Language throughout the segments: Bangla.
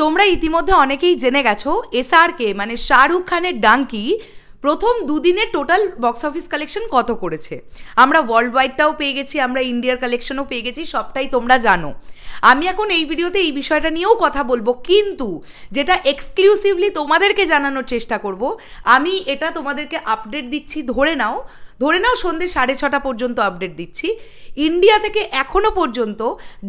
তোমরা ইতিমধ্যে অনেকেই জেনে গেছো এসআরকে মানে শাহরুখ খানের ডাঙ্কি প্রথম দুদিনে টোটাল বক্স অফিস কালেকশন কত করেছে। আমরা ওয়ার্ল্ড ওয়াইডটাও পেয়ে গেছি, আমরা ইন্ডিয়ার কালেকশনও পেয়ে গেছি, সবটাই তোমরা জানো। আমি এখন এই ভিডিওতে এই বিষয়টা নিয়েও কথা বলবো, কিন্তু যেটা এক্সক্লুসিভলি তোমাদেরকে জানানোর চেষ্টা করব, আমি এটা তোমাদেরকে আপডেট দিচ্ছি, ধরে নাও সন্ধ্যে 6:30 পর্যন্ত আপডেট দিচ্ছি। ইন্ডিয়া থেকে এখনও পর্যন্ত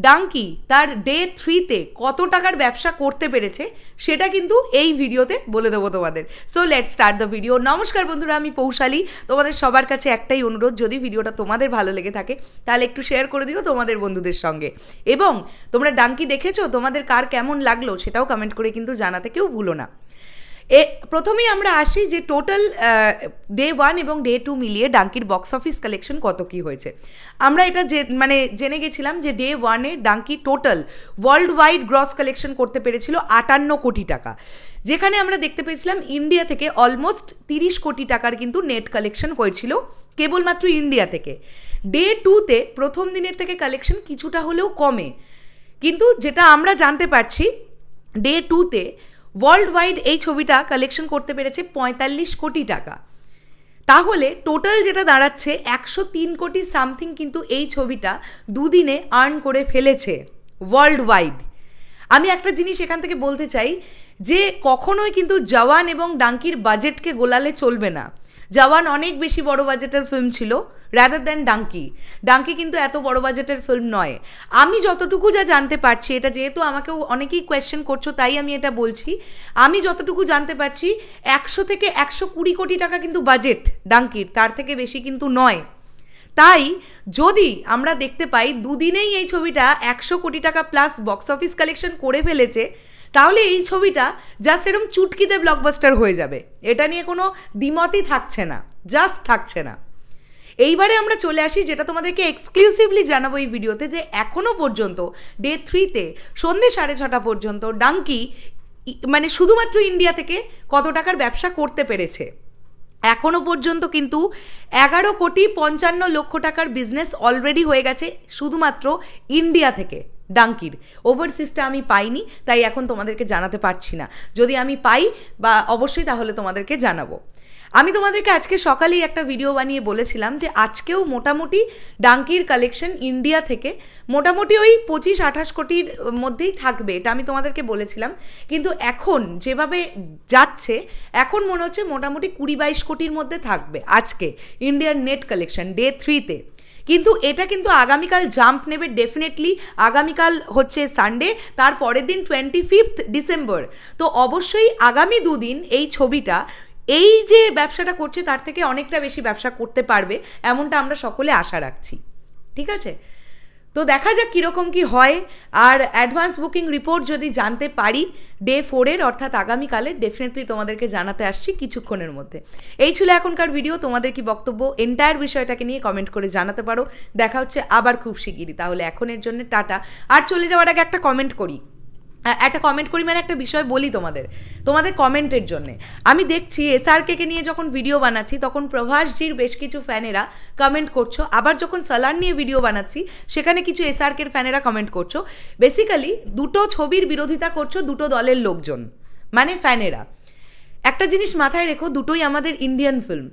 ডাঙ্কি তার ডে 3-তে কত টাকার ব্যবসা করতে পেরেছে সেটা কিন্তু এই ভিডিওতে বলে দেবো তোমাদের। So let's start the video. নমস্কার বন্ধুরা, আমি পৌশালী। তোমাদের সবার কাছে একটাই অনুরোধ, যদি ভিডিওটা তোমাদের ভালো লেগে থাকে তাহলে একটু শেয়ার করে দিও তোমাদের বন্ধুদের সঙ্গে, এবং তোমরা ডাঙ্কি দেখেছো, তোমাদের কার কেমন লাগলো সেটাও কমেন্ট করে কিন্তু জানাতে কেউ ভুলো না। প্রথমেই আমরা আসি যে টোটাল ডে 1 এবং ডে 2 মিলিয়ে ডাঙ্কির বক্স অফিস কালেকশন কত কী হয়েছে। আমরা এটা জেনে গেছিলাম যে ডে 1-এ Dunki total worldwide gross collection করতে পেরেছিল 58 কোটি টাকা, যেখানে আমরা দেখতে পেয়েছিলাম ইন্ডিয়া থেকে অলমোস্ট 30 কোটি টাকার কিন্তু নেট কালেকশন হয়েছিল কেবলমাত্র ইন্ডিয়া থেকে। ডে 2-তে প্রথম দিনের থেকে কালেকশন কিছুটা হলেও কমে, কিন্তু যেটা আমরা জানতে পারছি ডে 2-তে ওয়ার্ল্ড ওয়াইড এই ছবিটা কালেকশন করতে পেরেছে 45 কোটি টাকা। তাহলে টোটাল যেটা দাঁড়াচ্ছে 103 কোটি সামথিং কিন্তু এই ছবিটা দুদিনে আর্ন করে ফেলেছে ওয়ার্ল্ড ওয়াইড। আমি একটা জিনিস এখান থেকে বলতে চাই যে কখনোই কিন্তু জওয়ান এবং ডাঙ্কির বাজেটকে গোলালে চলবে না। জওয়ান অনেক বেশি বড় বাজেটের ফিল্ম ছিল রাদার দ্যান ডাঙ্কি কিন্তু এত বড় বাজেটের ফিল্ম নয়। আমি যতটুকু যা জানতে পারছি, এটা যেহেতু আমাকেও অনেকেই কোয়েশ্চেন করছো তাই আমি এটা বলছি, আমি যতটুকু জানতে পারছি 100 থেকে 120 কোটি টাকা কিন্তু বাজেট ডাঙ্কির, তার থেকে বেশি কিন্তু নয়। তাই যদি আমরা দেখতে পাই দুদিনেই এই ছবিটা 100 কোটি টাকা প্লাস বক্স অফিস কালেকশন করে ফেলেছে, তাহলে এই ছবিটা জাস্ট এরকম চুটকিতে ব্লকবাস্টার হয়ে যাবে, এটা নিয়ে কোনো দ্বিমতই থাকছে না, জাস্ট থাকছে না। এইবারে আমরা চলে আসি যেটা তোমাদেরকে এক্সক্লুসিভলি জানাবো এই ভিডিওতে, যে এখনও পর্যন্ত ডে 3-তে সন্ধ্যে 6:30 পর্যন্ত ডাঙ্কি মানে শুধুমাত্র ইন্ডিয়া থেকে কত টাকার ব্যবসা করতে পেরেছে। এখনও পর্যন্ত কিন্তু 11,55,00,000 টাকার বিজনেস অলরেডি হয়ে গেছে শুধুমাত্র ইন্ডিয়া থেকে ডাঙ্কির। ওভারসিজটা আমি পাইনি, তাই এখন তোমাদেরকে জানাতে পারছি না। যদি আমি পাই বা অবশ্যই তাহলে তোমাদেরকে জানাবো। আমি তোমাদেরকে আজকে সকালেই একটা ভিডিও বানিয়ে বলেছিলাম যে আজকেও মোটামুটি ডাঙ্কির কালেকশন ইন্ডিয়া থেকে মোটামুটি ওই 25-28 কোটির মধ্যেই থাকবে, এটা আমি তোমাদেরকে বলেছিলাম। কিন্তু এখন যেভাবে যাচ্ছে এখন মনে হচ্ছে মোটামুটি 20-22 কোটির মধ্যে থাকবে আজকে ইন্ডিয়ার নেট কালেকশন ডে 3-তে। কিন্তু এটা কিন্তু আগামীকাল জাম্প নেবে ডেফিনেটলি। আগামীকাল হচ্ছে সানডে, তার পরের দিন 25 ডিসেম্বর। তো অবশ্যই আগামী দুদিন এই ছবিটা এই যে ব্যবসাটা করছে তার থেকে অনেকটা বেশি ব্যবসা করতে পারবে, এমনটা আমরা সকলে আশা রাখছি। ঠিক আছে, তো দেখা যাক কীরকম কী হয়। আর অ্যাডভান্স বুকিং রিপোর্ট যদি জানতে পারি ডে 4-এর অর্থাৎ আগামীকালের, ডেফিনেটলি তোমাদেরকে জানাতে আসছি কিছুক্ষণের মধ্যে। এই ছিল এখনকার ভিডিও। তোমাদের কি বক্তব্য এন্টায়ার বিষয়টাকে নিয়ে কমেন্ট করে জানাতে পারো। দেখা হচ্ছে আবার খুব শিগগিরই। তাহলে এখনের জন্য টাটা। আর চলে যাওয়ার আগে একটা কমেন্ট করি মানে একটা বিষয় বলি তোমাদের কমেন্টের জন্যে। আমি দেখছি এসআরকে নিয়ে যখন ভিডিও বানাচ্ছি তখন প্রভাসজির বেশ কিছু ফ্যানেরা কমেন্ট করছো, আবার যখন সালার নিয়ে ভিডিও বানাচ্ছি সেখানে কিছু এসআরকের ফ্যানেরা কমেন্ট করছো। বেসিক্যালি দুটো ছবির বিরোধিতা করছো দুটো দলের লোকজন, মানে ফ্যানেরা। একটা জিনিস মাথায় রেখো, দুটোই আমাদের ইন্ডিয়ান ফিল্ম,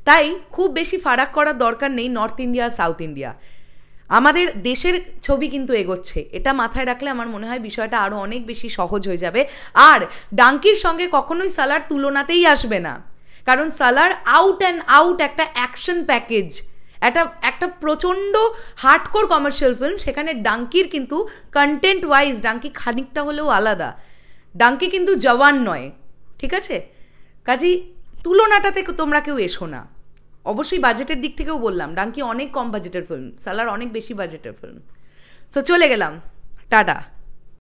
তাই খুব বেশি ফারাক করার দরকার নেই নর্থ ইন্ডিয়া সাউথ ইন্ডিয়া। আমাদের দেশের ছবি কিন্তু এগোচ্ছে, এটা মাথায় রাখলে আমার মনে হয় বিষয়টা আরও অনেক বেশি সহজ হয়ে যাবে। আর ডাঙ্কির সঙ্গে কখনোই সালার তুলনাতেই আসবে না, কারণ সালার আউট অ্যান্ড আউট একটা অ্যাকশন প্যাকেজ, একটা প্রচণ্ড হার্ডকোর কমার্শিয়াল ফিল্ম। সেখানে ডাঙ্কির কিন্তু কন্টেন্ট ওয়াইজ ডাঙ্কি খানিকটা হলেও আলাদা। ডাঙ্কি কিন্তু জওয়ান নয়, ঠিক আছে? কাজেই তুলনাটাতে তোমরা কেউ এসো না। অবশ্যই বাজেটের দিক থেকেও বললাম ডাঙ্কি অনেক কম বাজেটের ফিল্ম, সালার অনেক বেশি বাজেটের ফিল্ম। সো চলে গেলাম, টাটা।